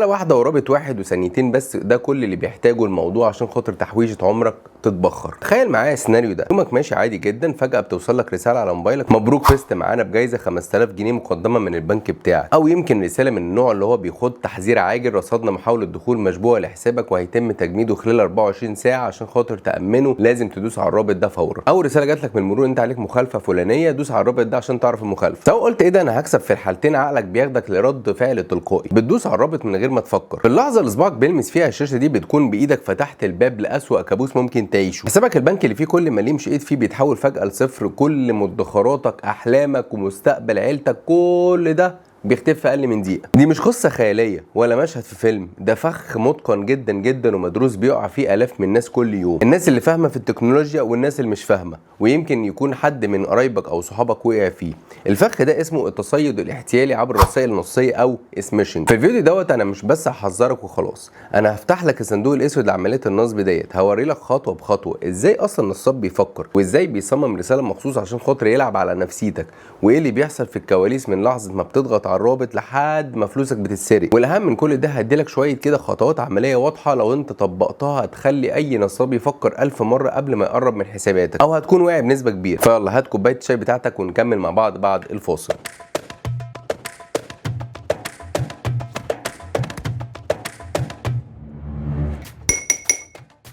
واحدة ورابط واحد وثانيتين بس، ده كل اللي بيحتاجه الموضوع عشان خاطر تحويشة عمرك تتبخر. تخيل معايا السيناريو ده، يومك ماشي عادي جدا، فجأة بتوصل لك رسالة على موبايلك: مبروك فزت معانا بجايزة 5000 جنيه مقدمة من البنك بتاعك. او يمكن رسالة من النوع اللي هو بيخد تحذير عاجل: رصدنا محاولة دخول مشبوهة لحسابك وهيتم تجميده خلال 24 ساعة، عشان خاطر تأمنه لازم تدوس على الرابط ده فورا. او رسالة جات لك من المرور: انت عليك مخالفة فلانية، دوس على الرابط ده عشان تعرف المخالفة. سواء قلت ايه ده انا هكسب، في الحالتين عقلك بياخدك لرد فعل تلقائي، بتدوس على الرابط من غير ما تفكر. اللحظه اللي صباعك بيلمس فيها الشاشه دي بتكون بايدك فتحت الباب لاسوأ كابوس ممكن تعيشه. حسابك البنكي اللي فيه كل مليم شقيت فيه بيتحول فجاه لصفر، كل مدخراتك، احلامك، ومستقبل عيلتك، كل ده بيختفي في اقل من دقيقه. دي مش قصه خياليه ولا مشهد في فيلم، ده فخ متقن جدا جدا ومدروس بيقع فيه الاف من الناس كل يوم، الناس اللي فاهمه في التكنولوجيا والناس اللي مش فاهمه، ويمكن يكون حد من قرايبك او صحابك وقع فيه. الفخ ده اسمه التصيد الاحتيالي عبر الرسائل النصيه او سميشنج. في الفيديو دوت انا مش بس هحذرك وخلاص، انا هفتح لك الصندوق الاسود لعمليات النصب ديت، هوري لك خطوه بخطوه ازاي اصلا النصاب بيفكر، وازاي بيصمم رساله مخصوص عشان خاطر يلعب على نفسيتك، وايه اللي بيحصل في الكواليس من لحظه ما بتضغط على الرابط لحد ما فلوسك بتتسرق. والاهم من كل ده هديلك شويه كده خطوات عمليه واضحه لو انت طبقتها هتخلي اي نصاب يفكر 1000 مره قبل ما يقرب من حساباتك، او هتكون واعي بنسبه كبيره. فيلا هات كوبايه الشاي بتاعتك ونكمل مع بعض بعد الفاصل.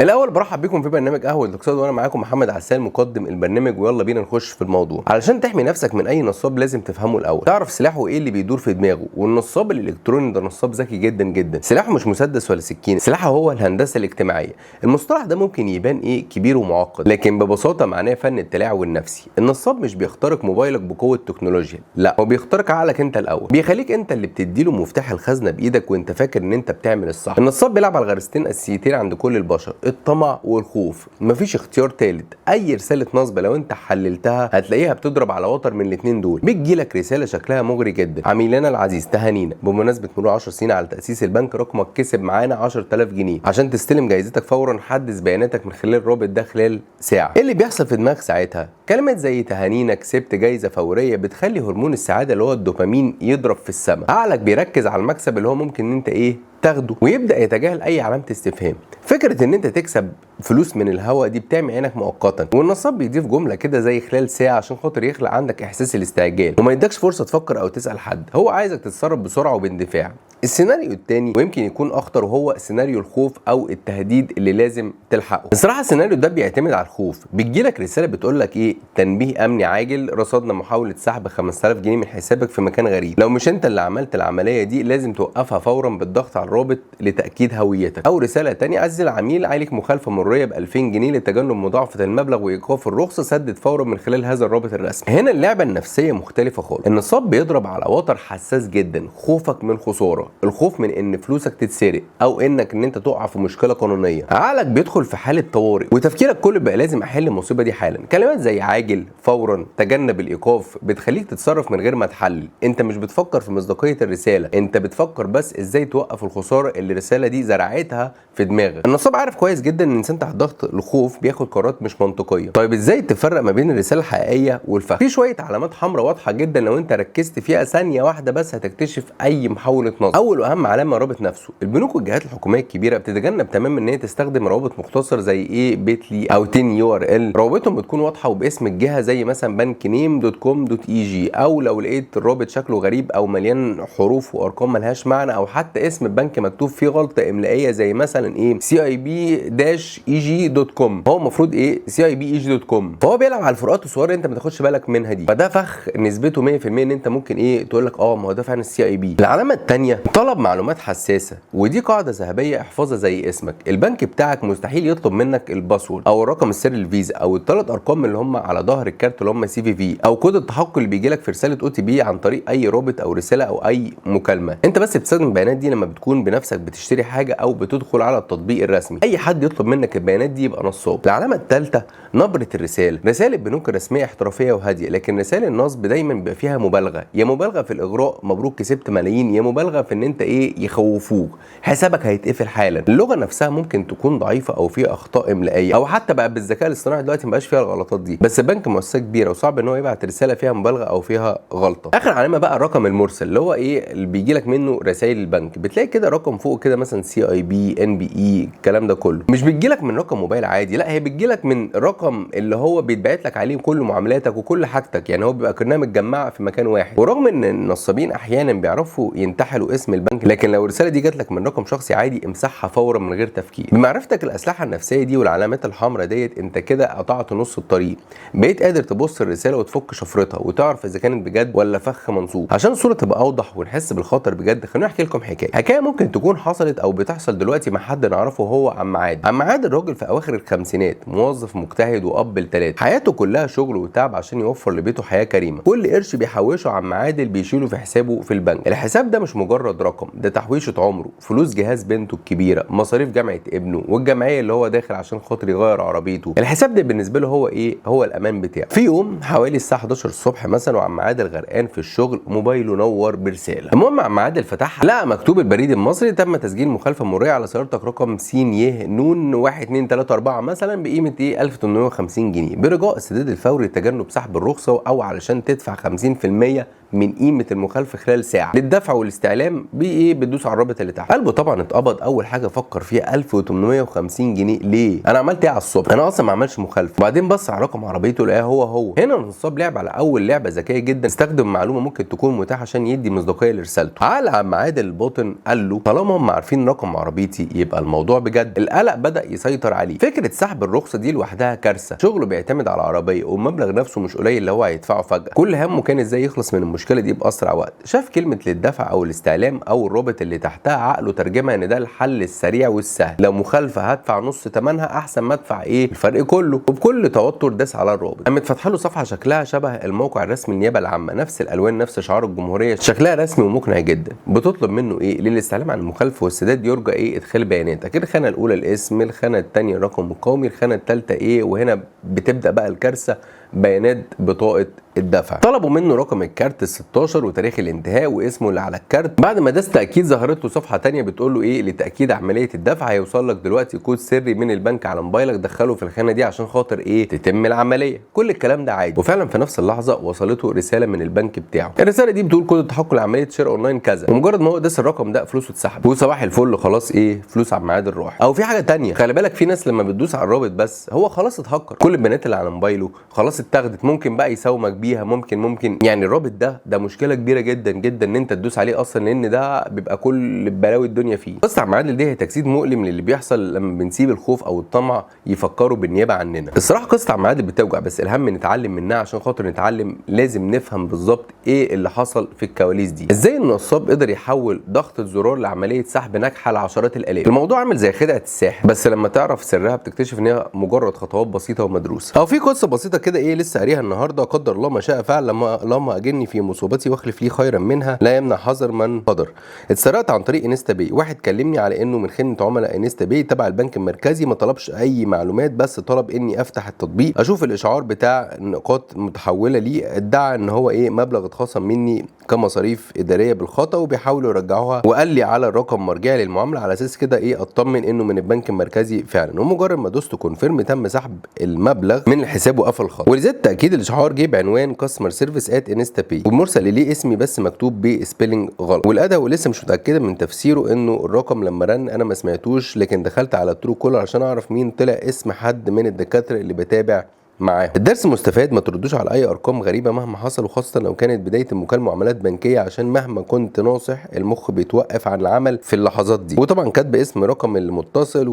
الاول برحب بيكم في برنامج قهوه الاقتصاد، وانا معاكم محمد عسال مقدم البرنامج، ويلا بينا نخش في الموضوع. علشان تحمي نفسك من اي نصاب لازم تفهمه الاول، تعرف سلاحه ايه اللي بيدور في دماغه. والنصاب الالكتروني ده نصاب ذكي جدا جدا، سلاحه مش مسدس ولا سكينه، سلاحه هو الهندسه الاجتماعيه. المصطلح ده ممكن يبان كبير ومعقد، لكن ببساطه معناه فن التلاعب النفسي. النصاب مش بيخترق موبايلك بقوه تكنولوجيا، لا، هو بيخترق عقلك انت الاول، بيخليك انت اللي بتديله مفتاح الخزنه بايدك وانت فاكر ان انت بتعمل الصح. النصاب بيلعب على غريزتين اساسيتين عند كل البشر: الطمع والخوف، مفيش اختيار تالت. اي رساله نصب لو انت حللتها هتلاقيها بتضرب على وتر من الاثنين دول. بتجيلك رساله شكلها مغري جدا: عميلنا العزيز تهانينا، بمناسبه مرور 10 سنين على تاسيس البنك رقمك كسب معانا 10000 جنيه، عشان تستلم جايزتك فورا حدث بياناتك من خلال الرابط ده خلال ساعه. ايه اللي بيحصل في دماغك ساعتها؟ كلمات زي تهانينا، كسبت جايزه فوريه، بتخلي هرمون السعاده اللي هو الدوبامين يضرب في السماء. عقلك بيركز على المكسب اللي هو ممكن ان انت تاخده، ويبدا يتجاهل اي علامه استفهام. فكره ان انت تكسب فلوس من الهوا دي بتعمي عينك مؤقتا، والنصاب بيضيف جمله كده زي خلال ساعه عشان خاطر يخلق عندك احساس الاستعجال وما يدكش فرصه تفكر او تسال حد، هو عايزك تتصرف بسرعه وباندفاع. السيناريو الثاني ويمكن يكون اخطر، وهو سيناريو الخوف او التهديد اللي لازم تلحقه. بصراحه السيناريو ده بيعتمد على الخوف. بتجيلك رساله بتقول لك تنبيه امني عاجل: رصدنا محاوله سحب 5000 جنيه من حسابك في مكان غريب، لو مش انت اللي عملت العمليه دي لازم توقفها فورا بالضغط على الرابط لتاكيد هويتك. او رساله ثانيه: عزيزي العميل، عليك مخالفه مريه ب 2000 جنيه لتجنب مضاعفه المبلغ وايقاف الرخصه، سدد فورا من خلال هذا الرابط الرسمي. هنا اللعبه النفسيه مختلفه خالص. النصاب بيضرب على وتر حساس جدا: خوفك من خساره، الخوف من ان فلوسك تتسرق، او ان انت تقع في مشكله قانونيه. عقلك بيدخل في حاله طوارئ وتفكيرك كله بقى لازم احل المصيبه دي حالا. كلمات زي عاجل، فورا، تجنب الايقاف بتخليك تتصرف من غير ما تحلل. انت مش بتفكر في مصداقيه الرساله، انت بتفكر بس ازاي توقف الخساره اللي الرساله دي زرعتها في دماغك. النصاب عارف كويس جدا ان الانسان تحت ضغط الخوف بياخد قرارات مش منطقيه. طيب ازاي تفرق ما بين الرساله الحقيقيه والفخ؟ في شويه علامات حمراء واضحه جدا، لو انت ركزت فيها ثانيه واحده بس هتكتشف اي محاوله نصب. اول واهم علامه الرابط نفسه. البنوك والجهات الحكوميه الكبيره بتتجنب تماما ان هي تستخدم روابط مختصر زي بيتلي او 10 URL. روابطهم بتكون واضحه وباسم الجهه، زي مثلا bankname.com.eg، او لو لقيت الرابط شكله غريب او مليان حروف وارقام ملهاش معنى، او حتى اسم البنك مكتوب فيه غلطه املائيه زي مثلا CIB-EG.com، هو المفروض CIB-EG.com، فهو بيلعب على الفروقات الصغيره اللي انت ما تاخدش بالك منها دي. فده فخ نسبته 100% ان انت ممكن تقول لك ما هو ده فعلا CIB. العلامه الثانيه: طلب معلومات حساسه، ودي قاعده ذهبيه احفظها زي اسمك. البنك بتاعك مستحيل يطلب منك الباسورد او الرقم السري الفيزا او الثلاث ارقام اللي هم على ظهر الكارت اللي هم CVV، او كود التحقق اللي بيجي لك في رساله OTP عن طريق اي رابط او رساله او اي مكالمه. انت بس بتستخدم البيانات دي لما بتكون بنفسك بتشتري حاجه او بتدخل على التطبيق الرسمي. اي حد يطلب منك البيانات دي يبقى نصاب. العلامه الثالثه: نبره الرساله. رسائل البنوك الرسميه احترافيه وهاديه، لكن رسائل النصب دايما بيبقى فيها مبالغه، يا مبالغه في الاغراء مبروك كسبت ملايين، يا مبالغه في ان انت يخوفوك، حسابك هيتقفل حالا. اللغه نفسها ممكن تكون ضعيفه او فيها اخطاء املائيه، او حتى بقى بالذكاء الاصطناعي دلوقتي مبقاش فيها الغلطات دي، بس البنك مؤسسه كبيره وصعب ان هو يبعت رساله فيها مبالغه او فيها غلطه. اخر علامه بقى الرقم المرسل، اللي هو اللي بيجي لك منه رسائل البنك، بتلاقي كده رقم فوق كده مثلا CIB NBE الكلام ده كله، مش بتجي لك من رقم موبايل عادي، لا هي بتجي لك من رقم اللي هو بيتبعت لك عليه كل معاملاتك وكل حاجتك، يعني هو بيبقى كانها متجمعه في مكان واحد. ورغم ان النصابين احيانا بيعرفوا ينتحلوا اسم البنك، لكن لو الرساله دي جات لك من رقم شخصي عادي امسحها فورا من غير تفكير. بمعرفتك الاسلحه النفسيه دي والعلامات الحمراء ديت، انت كده قطعت نص الطريق، بقيت قادر تبص الرساله وتفك شفرتها وتعرف اذا كانت بجد ولا فخ منصوب. عشان الصوره تبقى اوضح ونحس بالخطر بجد، خليني احكي لكم حكايه ممكن تكون حصلت او بتحصل دلوقتي مع حد نعرفه، هو عم عادل. عم عادل الراجل في اواخر الخمسينات، موظف مجتهد واب ل3، حياته كلها شغل وتعب عشان يوفر لبيته حياه كريمه. كل قرش بيحوشه عم عادل بيشيله في حسابه في البنك. الحساب ده مش مجرد رقم، ده تحويشه عمره، فلوس جهاز بنته الكبيره، مصاريف جامعه ابنه، والجمعيه اللي هو داخل عشان خاطر يغير عربيته. الحساب ده بالنسبه له هو هو الامان بتاعه. في يوم حوالي الساعه 11 الصبح مثلا، وعم عادل غرقان في الشغل، موبايله نور برساله. المهم عم عادل فتحها، لقى مكتوب البريد المصري: تم تسجيل مخالفه مروريه على سيارتك رقم س ي ن 1 2 3 4 مثلا بقيمه 1850 جنيه، برجاء السداد الفوري لتجنب سحب الرخصه، او علشان تدفع 50% من قيمه المخالفه خلال ساعه. للدفع والاستعلام بتدوس على الرابط اللي تحت. قلبه طبعا اتقبض. اول حاجه فكر فيها 1850 جنيه، ليه؟ انا عملت ايه على الصبح؟ انا اصلا ما عملش مخالفه. وبعدين بص على رقم عربيته لقاه هو. هنا النصاب لعب على اول لعبه ذكيه جدا، استخدم معلومه ممكن تكون متاحه عشان يدي مصداقيه لرسالته. عقل عم عادل الباطن قال له: طالما هم عارفين رقم عربيتي يبقى الموضوع بجد. القلق بدا يسيطر عليه. فكره سحب الرخصه دي لوحدها كارثه. شغله بيعتمد على العربيه، والمبلغ نفسه مش قليل اللي هو هيدفعه فجاه. كل همه كان ازاي يخلص من المشكله دي باسرع وقت. شاف كلمه للدفع او الاستعلام او الرابط اللي تحتها، عقله ترجمها ان ده الحل السريع والسهل. لو مخالفه هدفع نص ثمنها احسن ما ادفع الفرق كله. وبكل توتر داس على الرابط. قامت فاتحه له صفحه شكلها شبه الموقع الرسمي النيابه العامه، نفس الالوان نفس شعار الجمهوريه، شكلها رسمي ومقنع جدا. بتطلب منه للاستعلام عن المخالفه والسداد يرجى ادخال بياناتك. الخانه الاولى الاسم، الخانه الثانيه الرقم القومي، الخانه الثالثه وهنا بتبدا بقى الكارثه، بيانات بطاقه الدفع. طلبوا منه رقم الكارت ال16 وتاريخ الانتهاء واسمه اللي على الكارت. بعد ما داس تاكيد ظهرت له صفحه ثانيه بتقول له لتاكيد عمليه الدفع هيوصل لك دلوقتي كود سري من البنك على موبايلك، دخله في الخانه دي عشان خاطر تتم العمليه. كل الكلام ده عادي. وفعلا في نفس اللحظه وصلته رساله من البنك بتاعه. الرساله دي بتقول: كود التحقق لعمليه شراء اونلاين كذا. ومجرد ما هو داس الرقم ده فلوسه اتسحبت. وصباح الفل خلاص فلوس عم عادل راح. او في حاجه ثانيه، خلي بالك في ناس لما بتدوس على الرابط بس هو خلاص اتهكر، كل البيانات اللي على موبايله خلاص اتاخدت، ممكن بقى يساومك بيها، ممكن يعني الرابط ده مشكله كبيره جدا جدا ان انت تدوس عليه اصلا، لان ده بيبقى كل بلاوي الدنيا فيه. قصه عم عادل دي هي تجسيد مؤلم للي بيحصل لما بنسيب الخوف او الطمع يفكروا بالنيابه عننا. الصراحه قصه عم عادل بتوجع، بس الاهم نتعلم منها. عشان خاطر نتعلم لازم نفهم بالظبط اللي حصل في الكواليس دي، ازاي النصاب قدر يحول ضغط الزرار لعمليه سحب ناجحه لعشرات الالاف. الموضوع عامل زي خدعه الساحر، بس لما تعرف سرها بتكتشف ان هي مجرد خطوات بسيطه ومدروسه. او في قصه بسيطه كده لسه قاريها النهارده: قدر الله ما شاء فعل، لما اجني في مصيبتي واخلف لي خيرا منها، لا يمنع حذر من قدر. اتسرقت عن طريق انستا باي. واحد كلمني على انه من خدمه عملاء انستا باي تبع البنك المركزي، ما طلبش اي معلومات، بس طلب اني افتح التطبيق اشوف الاشعار بتاع نقاط متحوله لي. ادعى ان هو مبلغ اتخصم مني كمصاريف اداريه بالخطا وبيحاولوا يرجعوها، وقال لي على الرقم مرجعي للمعامله على اساس كده اطمن انه من البنك المركزي فعلا. ومجرد ما دوست كونفيرم تم سحب المبلغ من الحساب وقفل الخط. ولذلك تاكيد الاشعار جه بعنوان كاستمر سيرفيس انستا باي، ومرسل اليه اسمي بس مكتوب بسبيلنج غلط. والاداء ولسه مش متاكده من تفسيره، انه الرقم لما رن انا ما سمعتوش، لكن دخلت على ترو كولر عشان اعرف مين، طلع اسم حد من الدكاتره اللي بتابع معاه. الدرس مستفاد: ما تردوش على اي ارقام غريبه مهما حصل، وخاصه لو كانت بدايه المكالمه معاملات بنكيه، عشان مهما كنت ناصح المخ بيتوقف عن العمل في اللحظات دي. وطبعا كاتب اسم رقم المتصل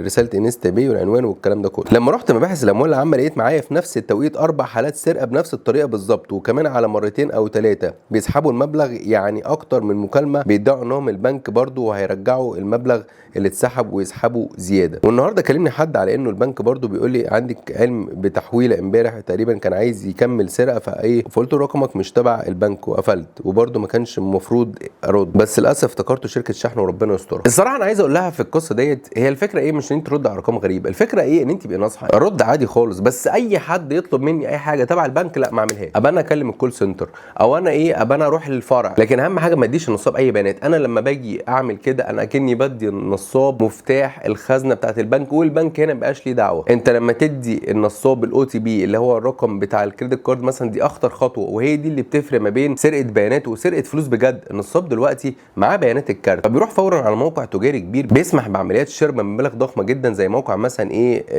رساله انستا باي والعنوان والكلام ده كله. لما رحت مباحث الاموال العامه لقيت معايا في نفس التوقيت 4 حالات سرقه بنفس الطريقه بالظبط، وكمان على مرتين او 3 بيسحبوا المبلغ، يعني اكتر من مكالمه بيدعوا انهم البنك برضو وهيرجعوا المبلغ اللي اتسحب ويسحبوا زياده. والنهارده كلمني حد على انه البنك برضو بيقول لي: عندك علم حلم بتحويله امبارح تقريبا، كان عايز يكمل سرقه فقلت له رقمك مش تبع البنك وقفلت، وبرده ما كانش المفروض ارد، بس للاسف افتكرته شركه شحن وربنا يسترها. الصراحه انا عايز اقول لها في القصه ديت، هي الفكره ايه مش ان انت ترد على ارقام غريبه، الفكره ايه ان انت تبقي ناصحه. ارد عادي خالص، بس اي حد يطلب مني اي حاجه تبع البنك لا ما اعملهاش، ابقى انا اكلم الكول سنتر او انا ابقى انا اروح للفرع، لكن اهم حاجه ما اديش النصاب اي بيانات. انا لما باجي اعمل كده انا اكني بدي النصاب مفتاح الخزنه بتاعه البنك، والبنك هنا ما بقاش ليه دعوه. انت لما تدي النصاب الاو تي بي اللي هو الرقم بتاع الكريدت كارد مثلا، دي اخطر خطوه، وهي دي اللي بتفرق ما بين سرقه بيانات وسرقه فلوس بجد. النصاب دلوقتي معاه بيانات الكارت، فبيروح فورا على موقع تجاري كبير بيسمح بعمليات شراء بمبالغ ضخمه جدا، زي موقع مثلا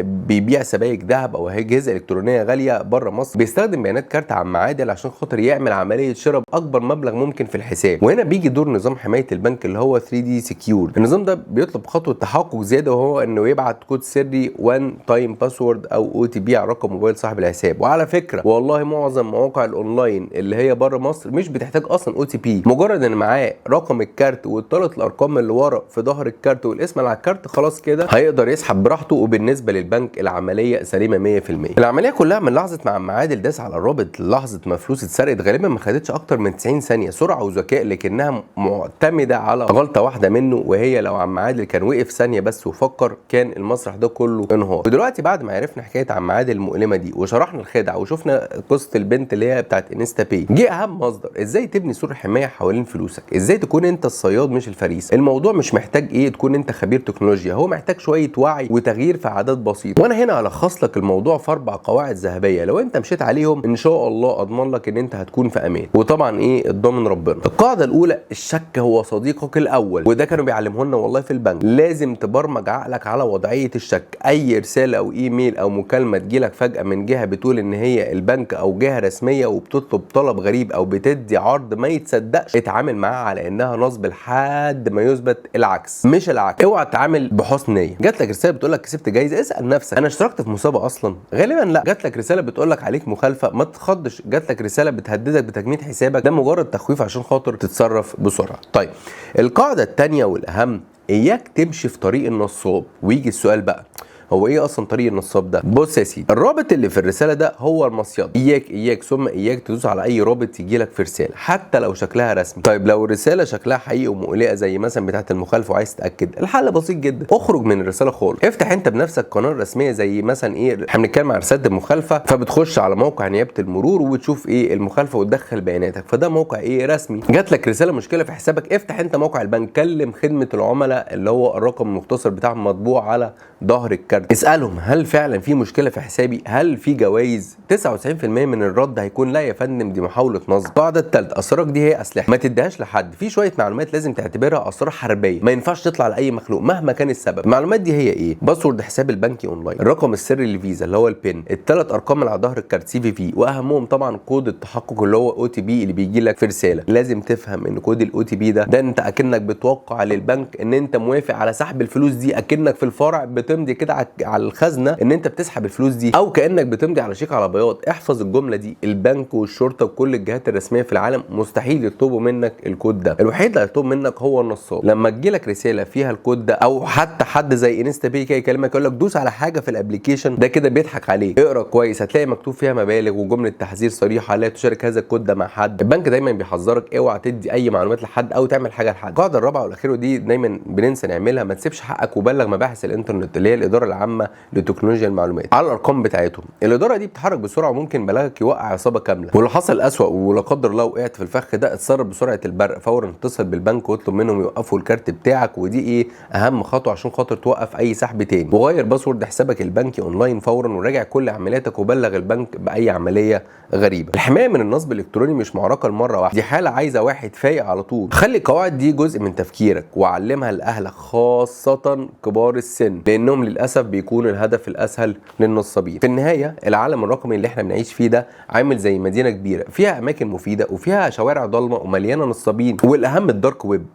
بيبيع سبائك ذهب او اجهزه الكترونيه غاليه بره مصر، بيستخدم بيانات كارت عم عادل عشان خاطر يعمل عمليه شراء باكبر مبلغ ممكن في الحساب. وهنا بيجي دور نظام حمايه البنك اللي هو 3 دي سكيور. النظام ده بيطلب خطوه تحقق زياده، وهو انه يبعت كود سري 1 تايم باسورد او او تي بي على رقم موبايل صاحب الحساب. وعلى فكره والله معظم مواقع الاونلاين اللي هي بره مصر مش بتحتاج اصلا او تي بي، مجرد ان معاه رقم الكارت والثلاث الارقام اللي ورا في ظهر الكارت والاسم اللي على الكارت خلاص كده هيقدر يسحب براحته. وبالنسبه للبنك العمليه سليمه 100%. العمليه كلها من لحظه ما عم عادل داس على الرابط لحظه ما فلوس اتسرقت غالبا ما خدتش اكتر من 90 ثانيه. سرعه وذكاء، لكنها معتمده على غلطه واحده منه، وهي لو عم عادل كان وقف ثانيه بس وفكر كان المسرح ده كله انهار. ودلوقتي بعد ما عرفنا حكايه عم عادل المؤلمه دي وشرحنا الخدعه وشفنا قصه البنت اللي هي بتاعت انستا باي، جه اهم مصدر ازاي تبني سور حمايه حوالين فلوسك، ازاي تكون انت الصياد مش الفريسه. الموضوع مش محتاج تكون انت خبير تكنولوجيا، هو محتاج شويه وعي وتغيير في عادات بسيطه. وانا هنا الخص لك الموضوع في 4 قواعد ذهبيه، لو انت مشيت عليهم ان شاء الله اضمن لك ان انت هتكون في امان. وطبعا الضامن ربنا. القاعده الاولى، الشك هو صديقك الاول، وده كانوا بيعلموه لنا والله في البنك. لازم تبرمج عقلك على وضعيه الشك. اي رساله او ايميل او مكالمه تجيلك فجاه من جهه بتقول ان هي البنك او جهه رسميه وبتطلب طلب غريب او بتدي عرض ما يتصدقش، اتعامل معاها على انها نصب لحد ما يثبت العكس، مش العكس. اوعى تتعامل بحسن نيه. جات لك رساله بتقول لك كسبت جايزه، اسال نفسك انا اشتركت في مسابقه اصلا؟ غالبا لا. جات لك رساله بتقول لك عليك مخالفه، ما تخضش. جات لك رساله بتهددك بتجميد حسابك، ده مجرد تخويف عشان خاطر تتصرف بسرعه. طيب القاعده الثانيه والاهم، اياك تمشي في طريق النصاب. ويجي السؤال بقى، هو ايه اصلا طريق النصاب ده؟ بص يا سيدي، الرابط اللي في الرساله ده هو المصيده. اياك ثم اياك تدوس على اي رابط يجي لك في رساله حتى لو شكلها رسمي. طيب لو الرساله شكلها حقيقي ومقلقه زي مثلا بتاعه المخالفه وعايز تتاكد، الحل بسيط جدا، اخرج من الرساله خالص. افتح انت بنفسك قناه رسميه زي مثلا احنا بنتكلم عن رساله المخالفه، فبتخش على موقع نيابه المرور وبتشوف المخالفه وتدخل بياناتك، فده موقع رسمي. جات لك رساله مشكله في حسابك، افتح انت موقع البنك، كلم خدمه العملاء اللي هو الرقم المختصر بتاعهم مطبوع على ظهر الكارت، اسالهم هل فعلا في مشكله في حسابي، هل في جوائز. 99% من الرد هيكون لا يا فندم دي محاوله نصب. القاعده الثالثه، اسرارك دي هي اسلحه، ما تديهاش لحد. في شويه معلومات لازم تعتبرها اسرار حربيه، ما ينفعش تطلع لاي مخلوق مهما كان السبب. المعلومات دي هي باسورد حساب البنكي اونلاين، الرقم السري للفيزا اللي هو البين، الثلاث ارقام اللي على ظهر الكارت سي في في، واهمهم طبعا كود التحقق اللي هو او تي بي اللي بيجي لك في رساله. لازم تفهم ان كود الاو تي بي ده انت اكنك بتوقع للبنك ان انت موافق على سحب الفلوس دي، اكنك في الفرع بتمضي كده على الخزنه ان انت بتسحب الفلوس دي، او كانك بتمضي على شيك على بياض. احفظ الجمله دي. البنك والشرطه وكل الجهات الرسميه في العالم مستحيل يطلبوا منك الكود ده، الوحيد اللي هيطلب منك هو النصاب. لما تجيلك رساله فيها الكود ده، او حتى حد زي انستا باي كده يكلمك يقول لك دوس على حاجه في الابلكيشن ده، كده بيضحك عليك. اقرا كويس، هتلاقي مكتوب فيها مبالغ وجمله تحذير صريحه لا تشارك هذا الكود ده مع حد. البنك دايما بيحذرك اوعى تدي اي معلومات لحد او تعمل حاجه لحد. القاعده الرابعه والاخيره دي دايما بننسى نعملها، ما تسيبش حقك وبلغ مباحث الانترنت اللي هي الاداره العامه لتكنولوجيا المعلومات على الارقام بتاعتهم. الاداره دي بتتحرك بسرعه وممكن بلاغك يوقع عصابه كامله. ولو حصل اسوأ ولا قدر الله وقعت في الفخ ده، اتصرف بسرعه البرق فورا، اتصل بالبنك واطلب منهم يوقفوا الكارت بتاعك، ودي اهم خطوه عشان خاطر توقف اي سحب تاني. وغير باسورد حسابك البنكي اونلاين فورا، وراجع كل عملياتك وبلغ البنك باي عمليه غريبه. الحمايه من النصب الالكتروني مش معركه لمره واحده، دي حاله عايزه واحد فايق على طول. خلي القواعد دي جزء من تفكيرك وعلمها لاهلك خاصه كبار السن، لانهم للاسف بيكونوا الهدف الاسهل للنصابين. في النهايه العالم الرقمي اللي احنا بنعيش فيه ده عامل زي مدينه كبيره فيها اماكن مفيده وفيها شوارع ضلمه ومليانه نصابين، والاهم الدارك ويب.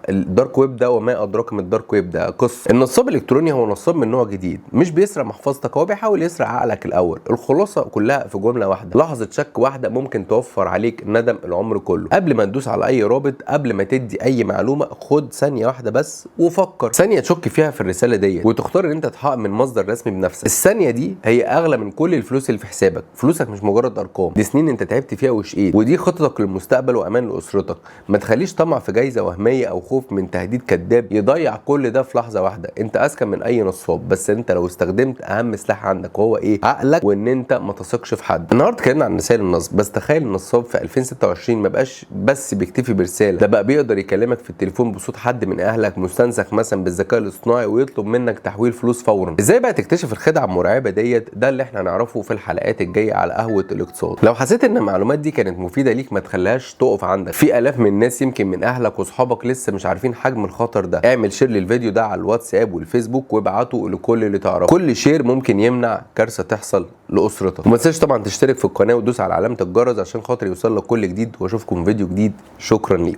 الدارك ويب ده وما ادراك ما الدارك ويب ده قصه. النصاب الالكتروني هو نصاب من نوع جديد، مش بيسرق محفظتك، هو بيحاول يسرق عقلك الاول. الخلاصه كلها في جمله واحده، لحظه شك واحده ممكن توفر عليك ندم العمر كله. قبل ما تدوس على اي رابط، قبل ما تدي اي معلومه، خد ثانيه واحده بس وفكر، ثانيه تشك فيها في الرساله ديت وتختار ان انت تحقق من من مصدر رسمي بنفسك. الثانيه دي هي اغلى من كل الفلوس اللي في حسابك. فلوسك مش مجرد ارقام، دي سنين انت تعبت فيها وشقيت، ودي خطتك للمستقبل وامان لاسرتك. ما تخليش طمع في جايزه وهميه او خوف من تهديد كذاب يضيع كل ده في لحظه واحده. انت اذكى من اي نصاب، بس انت لو استخدمت اهم سلاح عندك وهو ايه؟ عقلك، وان انت ما تثقش في حد. النهارده اتكلمنا عن رسائل النصب، بس تخيل النصاب في 2026 ما بقاش بس بيكتفي برساله، ده بقى بيقدر يكلمك في التليفون بصوت حد من اهلك مستنسخ مثلا بالذكاء الاصطناعي ويطلب منك تحويل فلوس فورا. ازاي بقى تكتشف الخدعه المرعبه ديت؟ ده اللي احنا هنعرفه في الحلقات الجايه على قهوه الاقتصاد. لو حسيت ان المعلومات دي كانت مفيده ليك ما تخليهاش تقف عندك. في الاف من الناس يمكن من اهلك واصحابك لسه مش عارفين حجم الخطر ده. اعمل شير للفيديو ده على الواتساب والفيسبوك وابعته لكل اللي تعرفه. كل شير ممكن يمنع كارثه تحصل لاسرتك. وما تنساش طبعا تشترك في القناه وتدوس على علامه الجرس عشان خاطر يوصل لك كل جديد، واشوفكم في فيديو جديد. شكرا ليك.